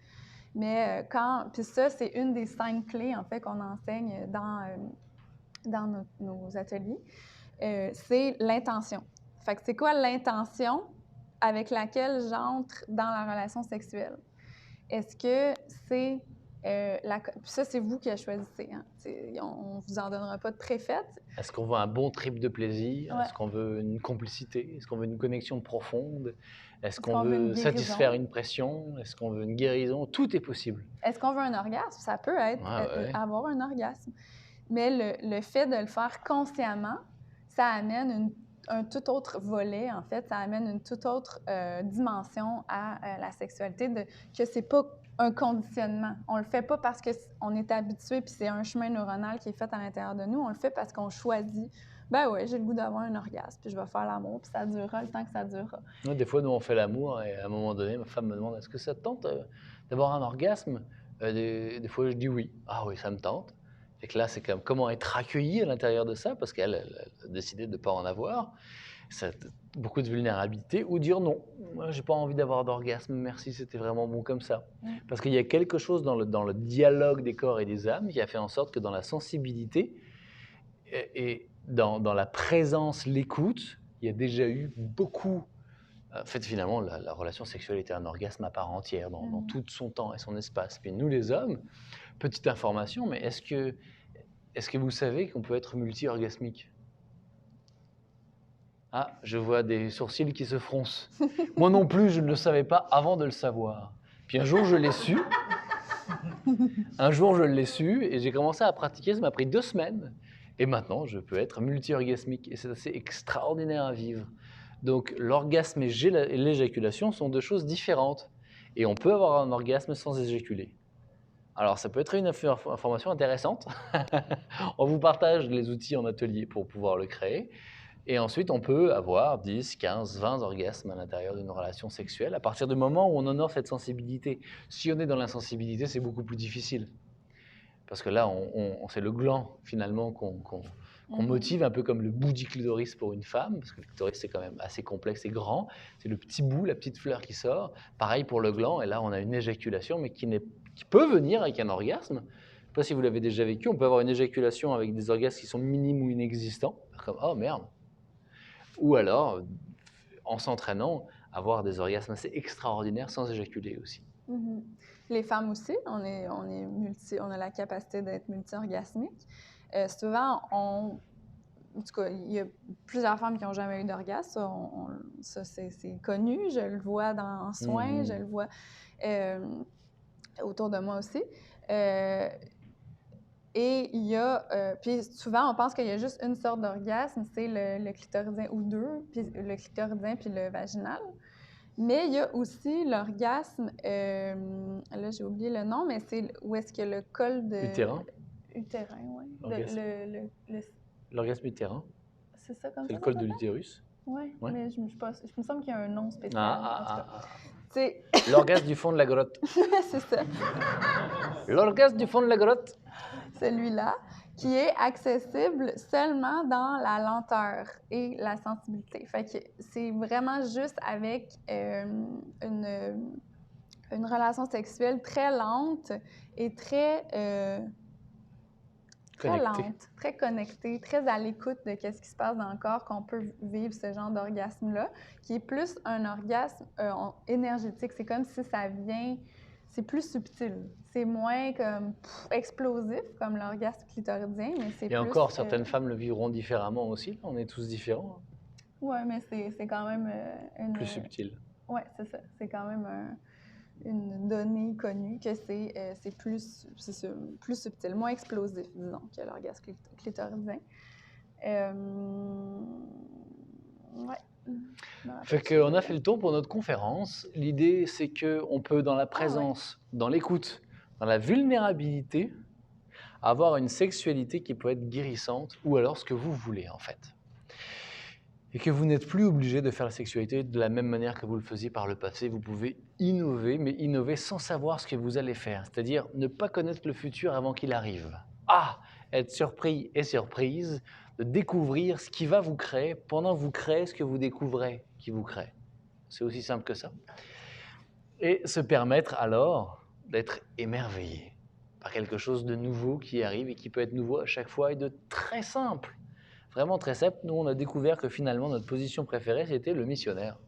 Mais puis ça, c'est une des 5 clés, en fait, qu'on enseigne dans nos ateliers, c'est l'intention. Fait que c'est quoi l'intention avec laquelle j'entre dans la relation sexuelle? Est-ce que c'est... puis ça, c'est vous qui la choisissez. Hein? On ne vous en donnera pas de préfète. Est-ce qu'on veut un bon trip de plaisir? Ouais. Est-ce qu'on veut une complicité? Est-ce qu'on veut une connexion profonde? Est-ce qu'on qu'on veut une veut guérison? satisfaire une pression? Est-ce qu'on veut une guérison? Tout est possible. Est-ce qu'on veut un orgasme? Ça peut être avoir un orgasme. Mais le fait de le faire consciemment, ça amène un tout autre volet, en fait. Ça amène une toute autre dimension à la sexualité, que c'est pas un conditionnement. On le fait pas parce qu'on est habitué, puis c'est un chemin neuronal qui est fait à l'intérieur de nous. On le fait parce qu'on choisit. Ben ouais, j'ai le goût d'avoir un orgasme, puis je vais faire l'amour, puis ça durera le temps que ça durera. Des fois, nous, on fait l'amour, et à un moment donné, ma femme me demande, est-ce que ça te tente d'avoir un orgasme? Des fois, je dis oui. Ah oui, ça me tente. Et que là, c'est comme comment être accueilli à l'intérieur de ça, parce qu'elle a décidé de ne pas en avoir. Ça, beaucoup de vulnérabilité, ou dire non, moi, j'ai pas envie d'avoir d'orgasme, merci, c'était vraiment bon comme ça. Parce qu'il y a quelque chose dans le dialogue des corps et des âmes qui a fait en sorte que dans la sensibilité et dans la présence, l'écoute, il y a déjà eu beaucoup... En fait, finalement, la relation sexuelle était un orgasme à part entière, dans tout son temps et son espace. Puis nous, les hommes, petite information, mais est-ce que vous savez qu'on peut être multi-orgasmique? Ah, je vois des sourcils qui se froncent. Moi non plus, je ne le savais pas avant de le savoir. Puis un jour, je l'ai su. Et j'ai commencé à pratiquer. Ça m'a pris 2 semaines. Et maintenant, je peux être multi-orgasmique. Et c'est assez extraordinaire à vivre. Donc, l'orgasme et l'éjaculation sont 2 choses différentes. Et on peut avoir un orgasme sans éjaculer. Alors, ça peut être une information intéressante. On vous partage les outils en atelier pour pouvoir le créer. Et ensuite, on peut avoir 10, 15, 20 orgasmes à l'intérieur d'une relation sexuelle à partir du moment où on honore cette sensibilité. Si on est dans l'insensibilité, c'est beaucoup plus difficile. Parce que là, c'est le gland, finalement, qu'on motive, un peu comme le bout du clitoris pour une femme, parce que le clitoris, c'est quand même assez complexe et grand. C'est le petit bout, la petite fleur qui sort. Pareil pour le gland, et là, on a une éjaculation, mais qui peut venir avec un orgasme. Je ne sais pas si vous l'avez déjà vécu, on peut avoir une éjaculation avec des orgasmes qui sont minimes ou inexistants, comme « oh merde ». Ou alors, en s'entraînant, avoir des orgasmes assez extraordinaires sans éjaculer aussi. Les femmes aussi, on a la capacité d'être multi-orgasmique. Souvent, en tout cas, il y a plusieurs femmes qui n'ont jamais eu d'orgasme. Ça c'est connu. Je le vois en soins, je le vois autour de moi aussi. Et il y a, puis souvent, on pense qu'il y a juste une sorte d'orgasme, c'est le clitoridien ou 2, puis le clitoridien puis le vaginal. Mais il y a aussi l'orgasme, là j'ai oublié le nom, mais c'est où est-ce que le col de... Utérin. utérin, oui. L'orgasme utérin, C'est ça comme c'est ça? le col de l'utérus. Oui, Ouais. mais je me semble qu'il y a un nom spécial. en tout cas. Ah. L'orgasme du fond de la grotte. C'est ça. L'orgasme du fond de la grotte. Celui-là, qui est accessible seulement dans la lenteur et la sensibilité. Fait que c'est vraiment juste avec une relation sexuelle très lente et très lente, très connectée, très à l'écoute de ce qui se passe dans le corps qu'on peut vivre ce genre d'orgasme-là, qui est plus un orgasme énergétique. C'est comme si ça vient... C'est plus subtil. C'est moins comme explosif, comme l'orgasme clitoridien, mais c'est plus... Et encore, certaines femmes le vivront différemment aussi. On est tous différents. Oui, mais c'est quand même Plus subtil. Oui, c'est ça. C'est quand même une donnée connue que c'est plus subtil, moins explosif, disons, que l'orgasme clitoridien. Ouais. Fait qu'on a fait le tour pour notre conférence. L'idée, c'est qu'on peut, dans la présence, dans l'écoute, dans la vulnérabilité, avoir une sexualité qui peut être guérissante, ou alors ce que vous voulez, en fait. Et que vous n'êtes plus obligé de faire la sexualité de la même manière que vous le faisiez par le passé. Vous pouvez innover, mais innover sans savoir ce que vous allez faire. C'est-à-dire ne pas connaître le futur avant qu'il arrive. Être surpris et surprise de découvrir ce qui va vous créer pendant que vous créez ce que vous découvrez qui vous crée. C'est aussi simple que ça. Et se permettre alors d'être émerveillé par quelque chose de nouveau qui arrive et qui peut être nouveau à chaque fois et de très simple. Vraiment très simple. Nous, on a découvert que finalement, notre position préférée, c'était le missionnaire.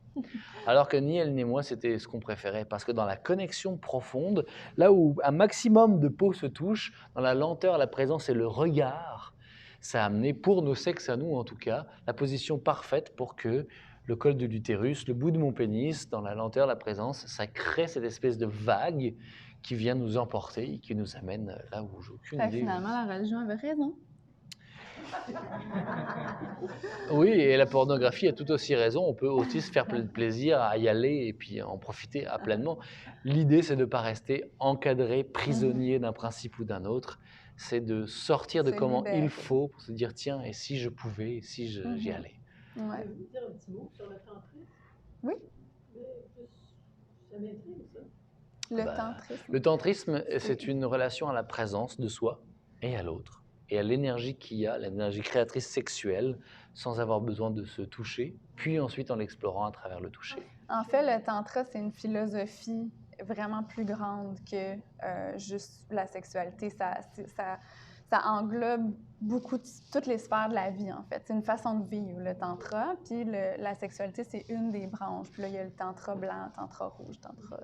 Alors que ni elle ni moi, c'était ce qu'on préférait. Parce que dans la connexion profonde, là où un maximum de peau se touche, dans la lenteur, la présence et le regard, ça a amené, pour nos sexes à nous en tout cas, la position parfaite pour que le col de l'utérus, le bout de mon pénis, dans la lenteur, la présence, ça crée cette espèce de vague qui vient nous emporter et qui nous amène là où j'ai aucune idée. Finalement, la religion avait raison. Oui, et la pornographie a tout aussi raison. On peut aussi se faire plaisir à y aller et puis en profiter pleinement. L'idée, c'est de ne pas rester encadré, prisonnier d'un principe ou d'un autre. C'est de sortir de comment il faut pour se dire tiens, et si je pouvais, et si j'y allais. Ouais. Je veux dire un petit mot sur le tantrisme? Oui. Ça m'intrigue, ça. Le tantrisme. Le tantrisme, c'est une relation à la présence de soi et à l'autre, et à l'énergie qu'il y a, l'énergie créatrice sexuelle, sans avoir besoin de se toucher, puis ensuite en l'explorant à travers le toucher. En fait, le tantra, c'est une philosophie vraiment plus grande que juste la sexualité. Ça englobe toutes les sphères de la vie, en fait. C'est une façon de vivre, le tantra. Puis la sexualité, c'est une des branches. Puis là, il y a le tantra blanc, tantra rouge, tantra...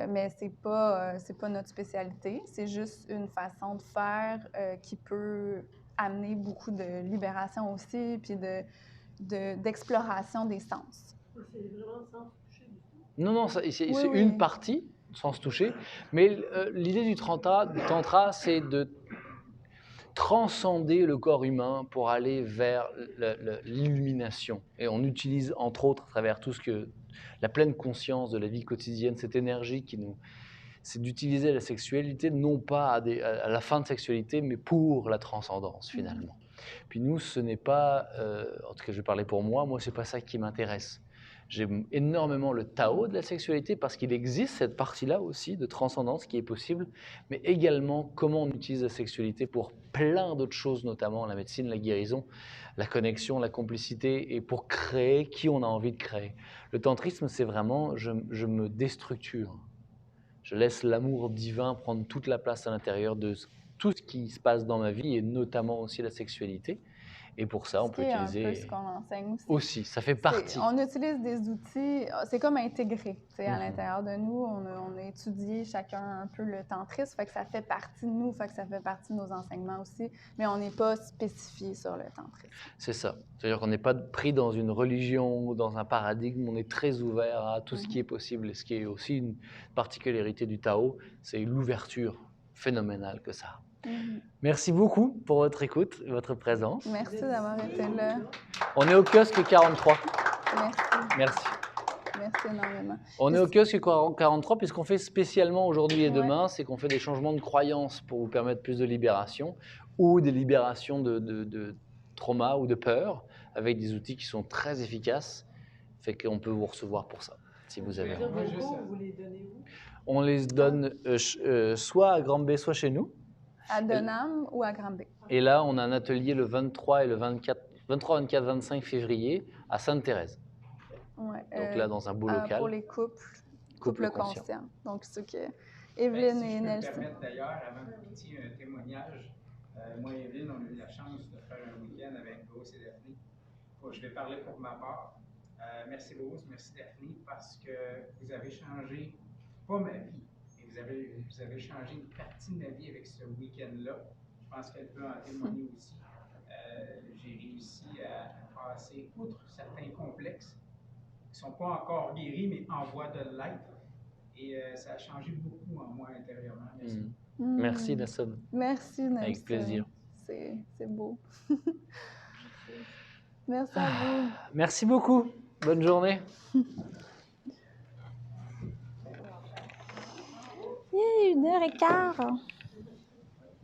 mais c'est pas notre spécialité. C'est juste une façon de faire qui peut amener beaucoup de libération aussi, puis d'exploration des sens. C'est vraiment sans se toucher du tout? Non, c'est une partie, sans se toucher. Mais l'idée du tantra, c'est de transcender le corps humain pour aller vers l'illumination. Et on utilise, entre autres, à travers tout ce que... la pleine conscience de la vie quotidienne, cette énergie qui nous... c'est d'utiliser la sexualité, non pas à la fin de sexualité, mais pour la transcendance, finalement. Puis nous, ce n'est pas... en tout cas, je vais parler pour moi, c'est pas ça qui m'intéresse. J'aime énormément le Tao de la sexualité parce qu'il existe cette partie-là aussi de transcendance qui est possible, mais également comment on utilise la sexualité pour plein d'autres choses, notamment la médecine, la guérison, la connexion, la complicité, et pour créer qui on a envie de créer. Le tantrisme, c'est vraiment, je me déstructure. Je laisse l'amour divin prendre toute la place à l'intérieur de tout ce qui se passe dans ma vie, et notamment aussi la sexualité. Et pour ça, on peut utiliser... un peu ce qu'on enseigne aussi. Ça fait partie. On utilise des outils, c'est comme intégré. À l'intérieur de nous, on a étudié chacun un peu le tantrisme, fait que ça fait partie de nous, fait que ça fait partie de nos enseignements aussi, mais on n'est pas spécifié sur le tantrisme. C'est ça. C'est-à-dire qu'on n'est pas pris dans une religion ou dans un paradigme, on est très ouvert à tout ce qui est possible. Et ce qui est aussi une particularité du Tao, c'est l'ouverture phénoménale que ça a. Merci beaucoup pour votre écoute et votre présence. Merci d'avoir été là. On est au kiosque 43. Merci. Merci. Merci énormément. On est au kiosque 43, puisqu'on fait spécialement aujourd'hui et Ouais. demain, c'est qu'on fait des changements de croyances pour vous permettre plus de libération ou des libérations de trauma ou de peur avec des outils qui sont très efficaces. Fait qu'on peut vous recevoir pour ça, si vous avez Super. envie. Moi, Vos juste, cours, vous les donnez où? On les donne soit à Grand-B, soit chez nous. À Denham ou à Granby? Et là, on a un atelier le 23 et le 24, 23, 24, 25 février à Sainte-Thérèse. Ouais, Donc là, dans un beau local. pour les couples Couple conscient. conscients. Donc, ce que Ben, Evelyne si et je peux me Nelson. permettre d'ailleurs, avant que vous mettiez un témoignage, moi et Evelyne, on a eu la chance de faire un week-end avec Bruce et Daphné. Je vais parler pour ma part. Merci Bruce, merci Daphné, parce que vous avez changé, pas ma vie, mais vous avez changé une partie de ma vie avec ce week-end-là. Je pense qu'elle peut en témoigner aussi. J'ai réussi à passer outre certains complexes qui ne sont pas encore guéris, mais en voie de l'être. Et ça a changé beaucoup en moi intérieurement. Merci. Merci, Nelson. Merci, Nelson. Avec plaisir. C'est beau. Merci à vous. Merci beaucoup. Bonne journée. Yeah, 1h15.